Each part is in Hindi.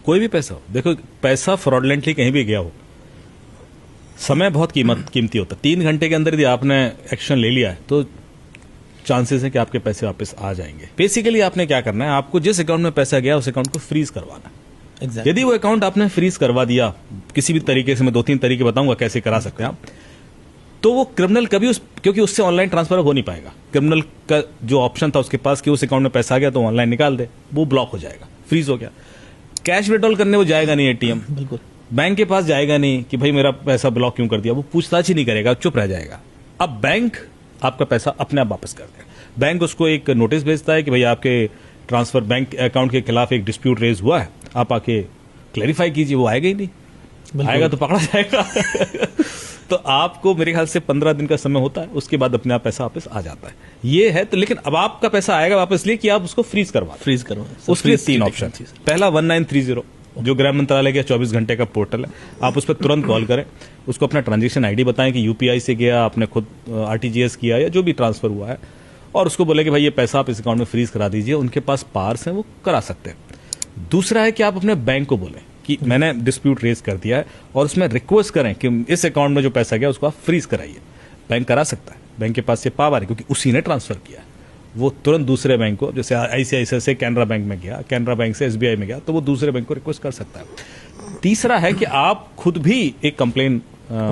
कोई भी पैसा हो, देखो पैसा फ्रॉडलेंटली कहीं भी गया हो, समय बहुत कीमती होता है। 3 घंटे के अंदर यदि आपने एक्शन ले लिया है तो चांसेस है कि आपके पैसे वापस आ जाएंगे। बेसिकली आपने क्या करना है, आपको जिस अकाउंट में पैसा गया उस अकाउंट को फ्रीज करवाना है। Exactly. यदि वो अकाउंट आपने फ्रीज करवा दिया किसी भी तरीके से, मैं 2-3 तरीके बताऊंगा कैसे करा सकते हैं आप, तो वो क्रिमिनल कभी क्योंकि उससे ऑनलाइन ट्रांसफर हो नहीं पाएगा। क्रिमिनल का जो ऑप्शन था उसके पास कि उस अकाउंट में पैसा आ गया तो ऑनलाइन निकाल दे, वो ब्लॉक हो जाएगा, फ्रीज हो गया। कैश विड्रॉल करने वो जाएगा नहीं एटीएम, बिल्कुल बैंक के पास जाएगा नहीं कि भाई मेरा पैसा ब्लॉक क्यों कर दिया, वो पूछताछ ही नहीं करेगा, चुप रह जाएगा। अब बैंक आपका पैसा अपने आप वापस कर देगा। बैंक उसको एक नोटिस भेजता है कि भाई आपके ट्रांसफर बैंक अकाउंट के खिलाफ एक डिस्प्यूट रेज हुआ है, आप आके क्लैरिफाई कीजिए। वो आएगा ही नहीं, आएगा तो पकड़ा जाएगा। तो आपको मेरे ख्याल से 15 दिन का समय होता है, उसके बाद अपने आप पैसा वापस आ जाता है। ये है तो, लेकिन अब आपका पैसा आएगा वापस लिए कि आप उसको फ्रीज करवा, उसके लिए 3 ऑप्शन। पहला 1930 जो गृह मंत्रालय का 24 घंटे का पोर्टल है, आप उस पर तुरंत कॉल करें, उसको अपना ट्रांजैक्शन आईडी बताएं कि यूपीआई से गया, आपने खुद आरटीजीएस किया या जो भी ट्रांसफर हुआ है, और उसको बोले कि भाई ये पैसा आप इस अकाउंट में फ्रीज करा दीजिए। उनके पास पावर्स हैं, वो करा सकते हैं। दूसरा है कि आप अपने बैंक को बोलें कि मैंने डिस्प्यूट रेज कर दिया है, और उसमें रिक्वेस्ट करें कि इस अकाउंट में जो पैसा गया उसको आप फ्रीज कराइए। बैंक करा सकता है, बैंक के पास ये पावर है क्योंकि उसी ने ट्रांसफर किया है। वो तुरंत दूसरे बैंक को, जैसे आईसीआईसीआई से कैनरा बैंक में गया, कैनरा बैंक से एसबीआई में गया, तो वो दूसरे बैंक को रिक्वेस्ट कर सकता है। तीसरा है कि आप खुद भी एक कंप्लेन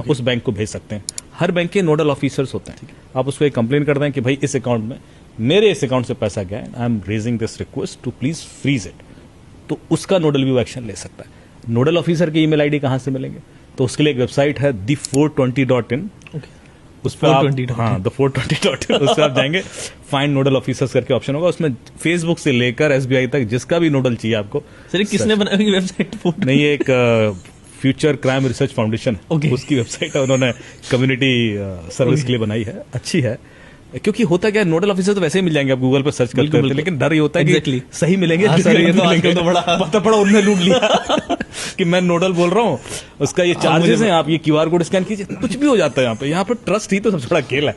उस बैंक को भेज सकते हैं। हर बैंक के नोडल ऑफिसर्स होते हैं, आप उसको एक कंप्लेन कर दें कि भाई इस अकाउंट में, मेरे इस अकाउंट से पैसा गया है, I am raising this request to please freeze it, तो उसका नोडल भी एक्शन ले सकता है। नोडल ऑफिसर की ईमेल आईडी कहां से मिलेंगे, तो उसके लिए एक वेबसाइट है the420.in, उस पर आप the420.in उस पर आप जाएंगे, फाइंड नोडल ऑफिसर्स करके ऑप्शन होगा, उसमें फेसबुक से लेकर एसबीआई तक जिसका भी नोडल चाहिए आपको। सर किसने बनाई वेबसाइट? नहीं, ये एक फ्यूचर क्राइम रिसर्च फाउंडेशन, उसकी वेबसाइट है, उन्होंने कम्युनिटी सर्विस के लिए बनाई है, अच्छी है। क्योंकि होता क्या है, नोडल ऑफिसर तो वैसे ही मिल जाएंगे, आप गूगल पर सर्च करते हैं, लेकिन डर ये होता है कि सही मिलेंगे, तो बड़ा पता पड़ा उन्होंने लूट लिया कि मैं नोडल बोल रहा हूँ, उसका ये चार्जेस हैं, आप ये क्यूआर कोड स्कैन कीजिए, कुछ भी हो जाता है। यहाँ पे ट्रस्ट ही तो सबसे बड़ा खेल है।